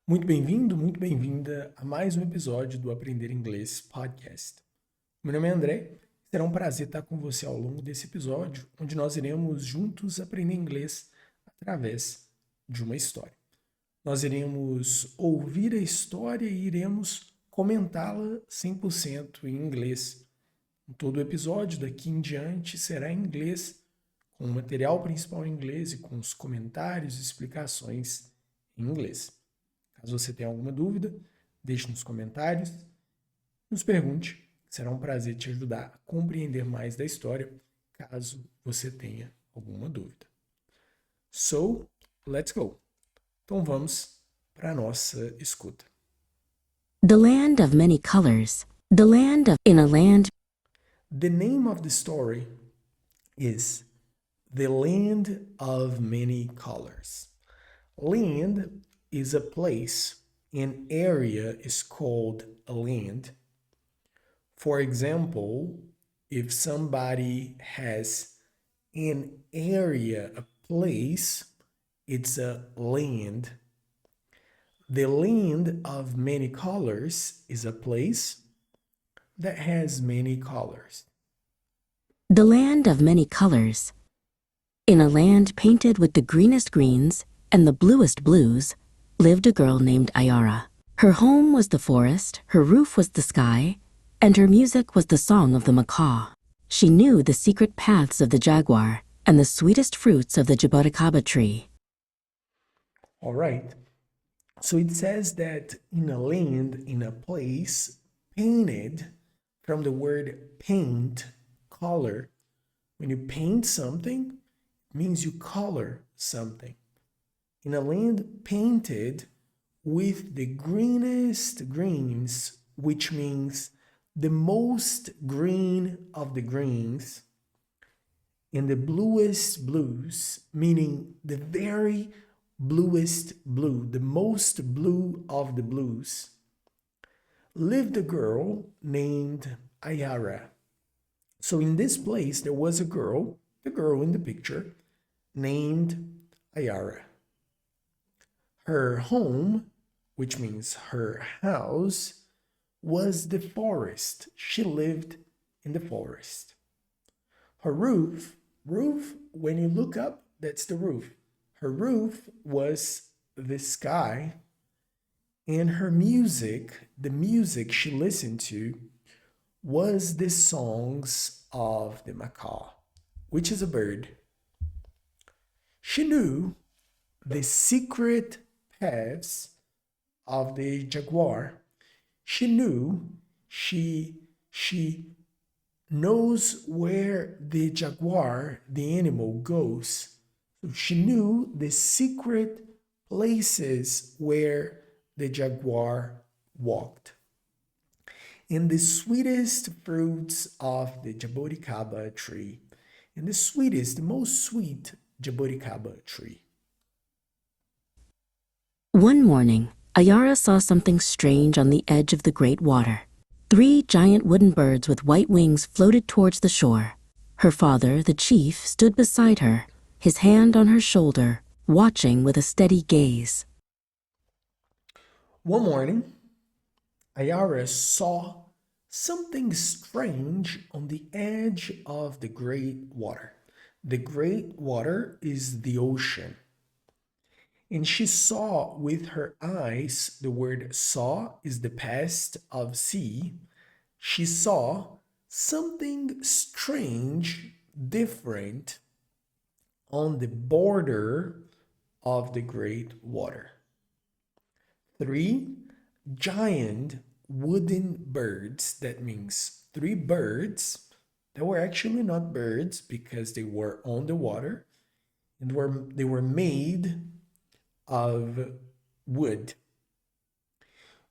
Muito bem-vindo, muito bem-vinda a mais um episódio do Aprender Inglês Podcast. Meu nome é André, será um prazer estar com você ao longo desse episódio, onde nós iremos juntos aprender inglês através de uma história. Nós iremos ouvir a história e iremos comentá-la 100% em inglês. Todo o episódio daqui em diante será em inglês, com o material principal em inglês e com os comentários e explicações em inglês. Caso você tenha alguma dúvida, deixe nos comentários, nos pergunte. Será um prazer te ajudar a compreender mais da história, caso você tenha alguma dúvida. So, let's go! Então vamos para a nossa escuta. The land of many colors. The land of in a land. The name of the story is The Land of Many Colors. Land is a place. An area is called a land. For example, if somebody has an area, a place, it's a land. The land of many colors is a place that has many colors. The land of many colors. In a land painted with the greenest greens and the bluest blues, lived a girl named Ayara. Her home was the forest, her roof was the sky, and her music was the song of the macaw. She knew the secret paths of the jaguar and the sweetest fruits of the jaboticaba tree. All right. So it says that in a land, in a place, painted from the word paint, color. When you paint something, it means you color something. In a land painted with the greenest greens, which means the most green of the greens, and the bluest blues, meaning the very bluest blue, the most blue of the blues, lived a girl named Ayara. So in this place, there was a girl, the girl in the picture, named Ayara. Her home, which means her house, was the forest. She lived in the forest. Her roof, when you look up, that's the roof. Her roof was the sky, and her music, the music she listened to, was the songs of the macaw, which is a bird. She knew the secret paths of the jaguar. She knew she knows where the jaguar, the animal, goes. So she knew the secret places where the jaguar walked. And the sweetest fruits of the jaboticaba tree. And the sweetest, the most sweet jaboticaba tree. One morning, Ayara saw something strange on the edge of the great water. 3 giant wooden birds with white wings floated towards the shore. Her father, the chief, stood beside her, his hand on her shoulder, watching with a steady gaze. One morning, Ayara saw something strange on the edge of the great water. The great water is the ocean. And she saw with her eyes, the word saw is the past of see. She saw something strange, different on the border of the great water. 3 giant wooden birds, that means 3 birds that were actually not birds because they were on the water and they were made of wood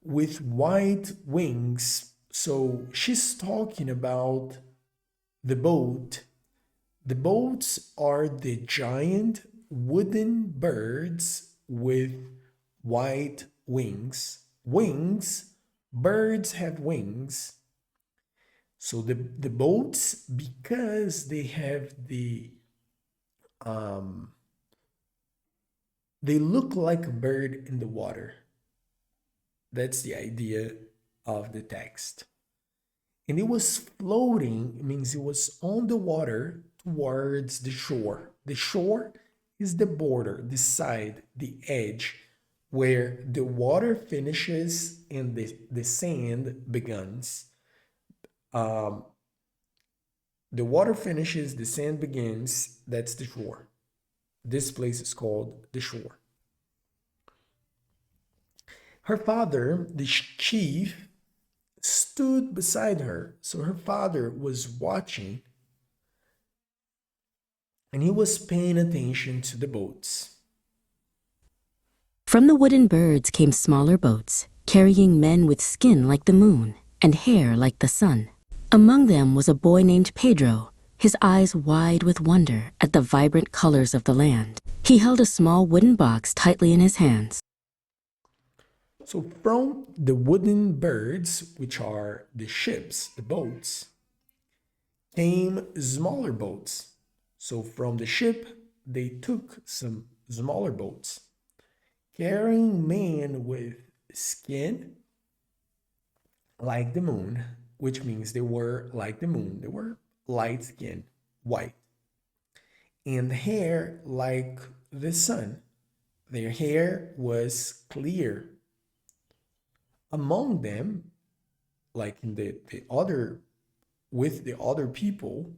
with white wings. So she's talking about the boat. The boats are the giant wooden birds with white wings. Wings, birds have wings. So the boats, because they have they look like a bird in the water. That's the idea of the text. And it was floating, it means it was on the water towards the shore. The shore is the border, the side, the edge, where the water finishes and the sand begins. Um, the water finishes, the sand begins, that's the shore. This place is called the shore. Her father, the chief, stood beside her. So her father was watching and he was paying attention to the boats. From the wooden birds came smaller boats, carrying men with skin like the moon and hair like the sun. Among them was a boy named Pedro, his eyes wide with wonder at the vibrant colors of the land. He held a small wooden box tightly in his hands. So from the wooden birds, which are the ships, the boats, came smaller boats. So from the ship, they took some smaller boats, carrying men with skin like the moon, which means they were like the moon. They were light skin, white, and hair like the sun. Their hair was clear. Among them, like in the other, with the other people,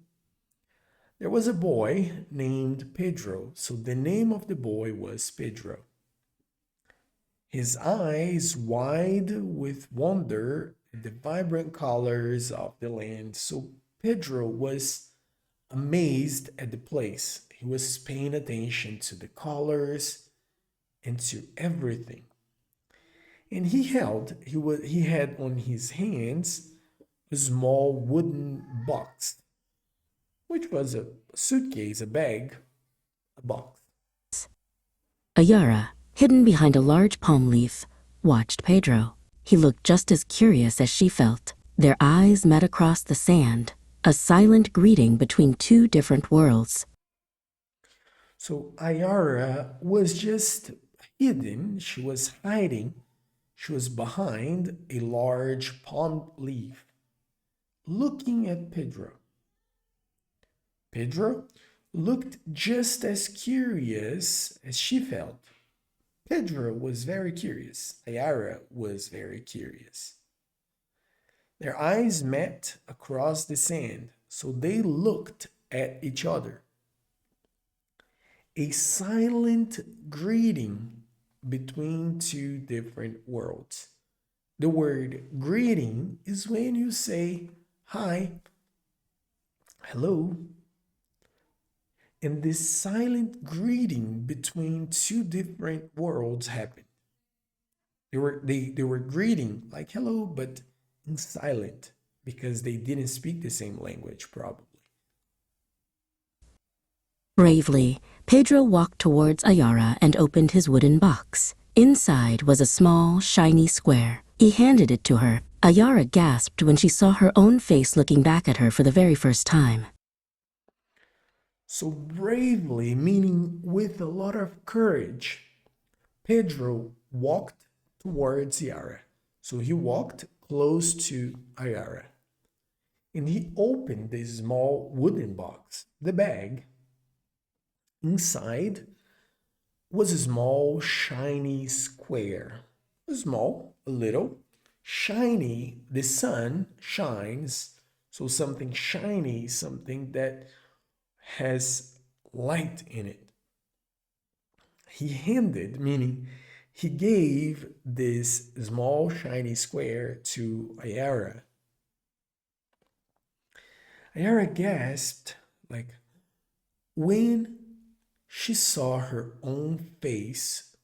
there was a boy named Pedro. So the name of the boy was Pedro. His eyes wide with wonder at the vibrant colors of the land. So Pedro was amazed at the place. He was paying attention to the colors and to everything. And he had on his hands a small wooden box, which was a suitcase, a bag, a box. Ayara, hidden behind a large palm leaf, watched Pedro. He looked just as curious as she felt. Their eyes met across the sand, a silent greeting between two different worlds. So Ayara was just hidden. She was hiding. She was behind a large palm leaf, looking at Pedro. Pedro looked just as curious as she felt. Pedro was very curious. Ayara was very curious. Their eyes met across the sand, so they looked at each other. A silent greeting between two different worlds. The word greeting is when you say hi, hello, and this silent greeting between two different worlds happened. They were greeting like hello, but in silent because they didn't speak the same language probably. Bravely, Pedro walked towards Ayara and opened his wooden box. Inside was a small, shiny square. He handed it to her. Ayara gasped when she saw her own face looking back at her for the very first time. So bravely, meaning with a lot of courage, Pedro walked towards Ayara. So he walked close to Ayara. And he opened this small wooden box, the bag. Inside was a small, shiny square. Small, a little, shiny. The sun shines. So something shiny, something that has light in it. He handed, meaning he gave this small, shiny square to Ayara. Ayara gasped, like, when she saw her own face,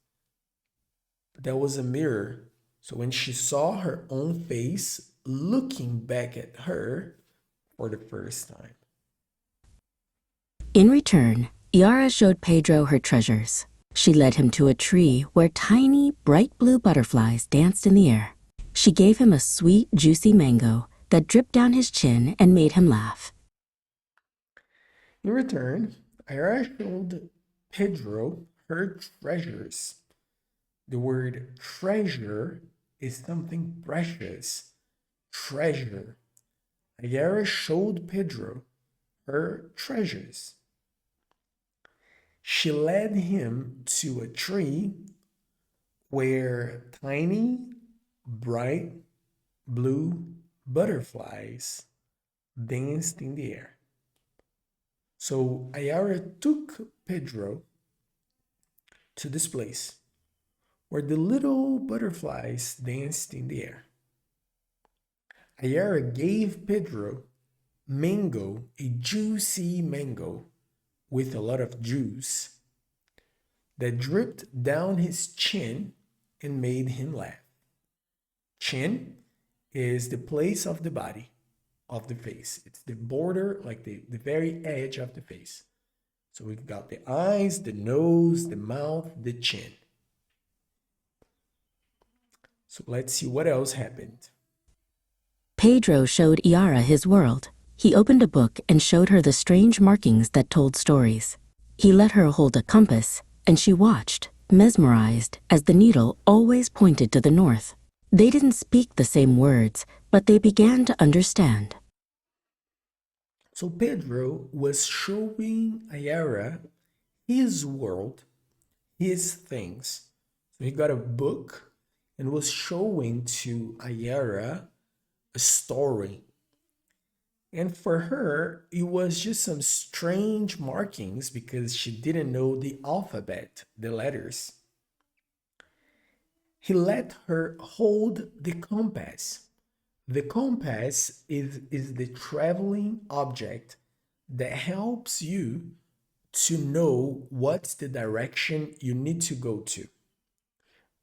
there was a mirror. So when she saw her own face looking back at her for the first time. In return, Yara showed Pedro her treasures. She led him to a tree where tiny, bright blue butterflies danced in the air. She gave him a sweet, juicy mango that dripped down his chin and made him laugh. In return, Ayara showed Pedro her treasures. The word treasure is something precious, treasure. Ayara showed Pedro her treasures. She led him to a tree where tiny, bright blue butterflies danced in the air. So Ayara took Pedro to this place where the little butterflies danced in the air. Ayara gave Pedro mango, a juicy mango with a lot of juice that dripped down his chin and made him laugh. Chin is the place of the body, of the face. It's the border, like the very edge of the face. So we've got the eyes, the nose, the mouth, the chin. So let's see what else happened. Pedro showed Iara his world. He opened a book and showed her the strange markings that told stories. He let her hold a compass, and she watched, mesmerized, as the needle always pointed to the north. They didn't speak the same words, but they began to understand. So Pedro was showing Ayara his world, his things. So he got a book and was showing to Ayara a story. And for her, it was just some strange markings because she didn't know the alphabet, the letters. He let her hold the compass. The compass is the traveling object that helps you to know what's the direction you need to go to.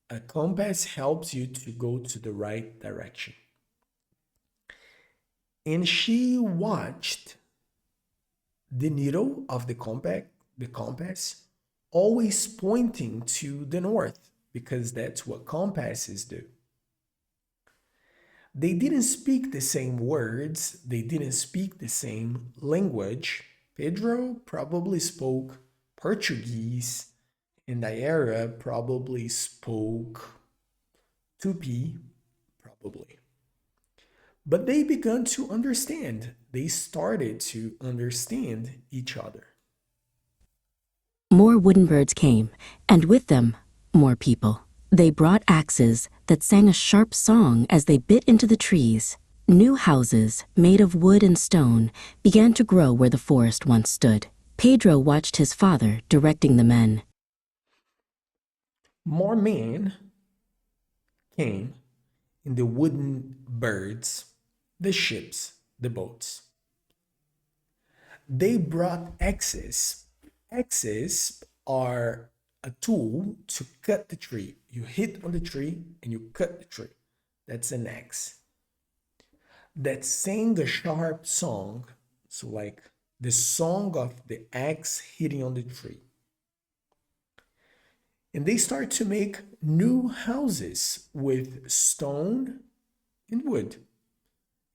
A compass helps you to go to the right direction. And she watched the needle of the compass, always pointing to the north, because that's what compasses do. They didn't speak the same words, they didn't speak the same language. Pedro probably spoke Portuguese, and Ayara probably spoke Tupi, probably. But they began to understand. They started to understand each other. More wooden birds came, and with them, more people. They brought axes that sang a sharp song as they bit into the trees. New houses, made of wood and stone, began to grow where the forest once stood. Pedro watched his father directing the men. More men came in the wooden birds, the ships, the boats. They brought axes. Axes are a tool to cut the tree. You hit on the tree and you cut the tree. That's an axe. That sang a sharp song, so like the song of the axe hitting on the tree. And they start to make new houses with stone and wood.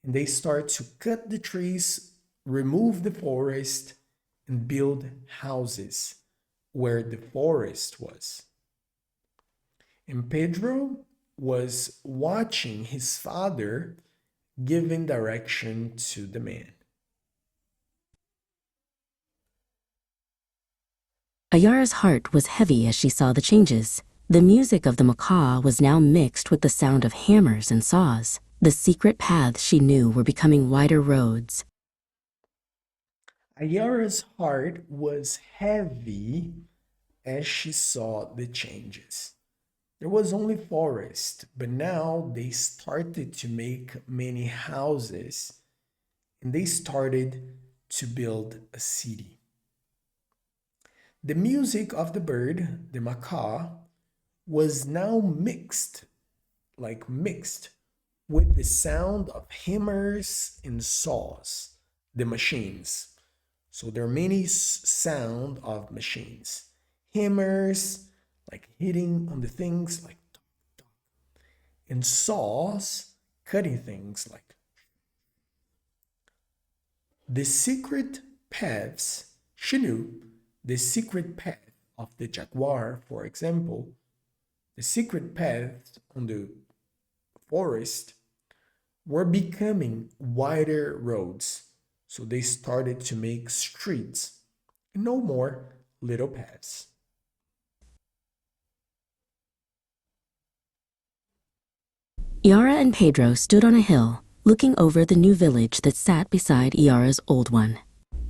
And they start to cut the trees, remove the forest, and build houses where the forest was. And Pedro was watching his father giving direction to the man. Ayara's heart was heavy as she saw the changes. The music of the macaw was now mixed with the sound of hammers and saws. The secret paths she knew were becoming wider roads. Ayara's heart was heavy as she saw the changes. There was only forest, but now they started to make many houses and they started to build a city. The music of the bird, the macaw, was now mixed with the sound of hammers and saws, the machines. So there are many sound of machines. Hammers, like hitting on the things, like tok, tok. And saws, cutting things, like. The secret paths, she knew the secret path of the jaguar, for example, the secret path on the forest were becoming wider roads. So they started to make streets and no more little paths. Yara and Pedro stood on a hill, looking over the new village that sat beside Yara's old one.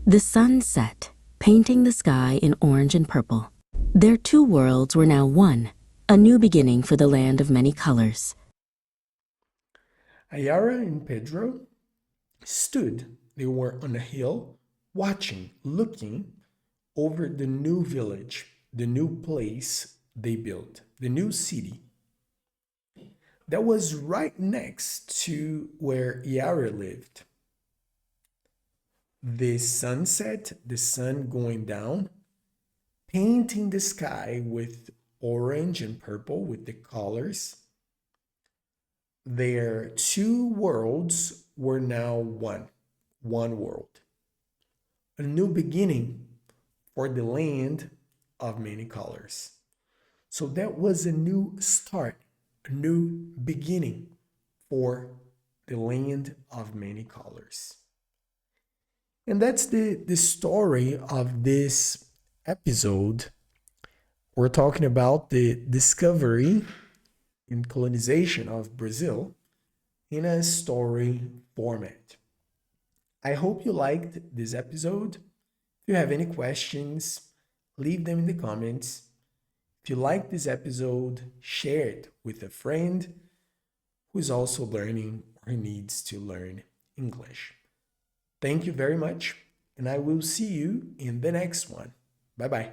The sun set, painting the sky in orange and purple. Their two worlds were now one, a new beginning for the land of many colors. Ayara and Pedro stood. They were on a hill, watching, looking over the new village, the new place they built, the new city that was right next to where Yara lived. The sunset, the sun going down, painting the sky with orange and purple with the colors. Their two worlds were now one world. A new beginning for the land of many colors. So that was a new start, a new beginning for the land of many colors. And that's the story of this episode. We're talking about the discovery and colonization of Brazil in a story format. I hope you liked this episode. If you have any questions, leave them in the comments. If you like this episode, share it with a friend who is also learning or needs to learn English. Thank you very much, and I will see you in the next one. Bye bye.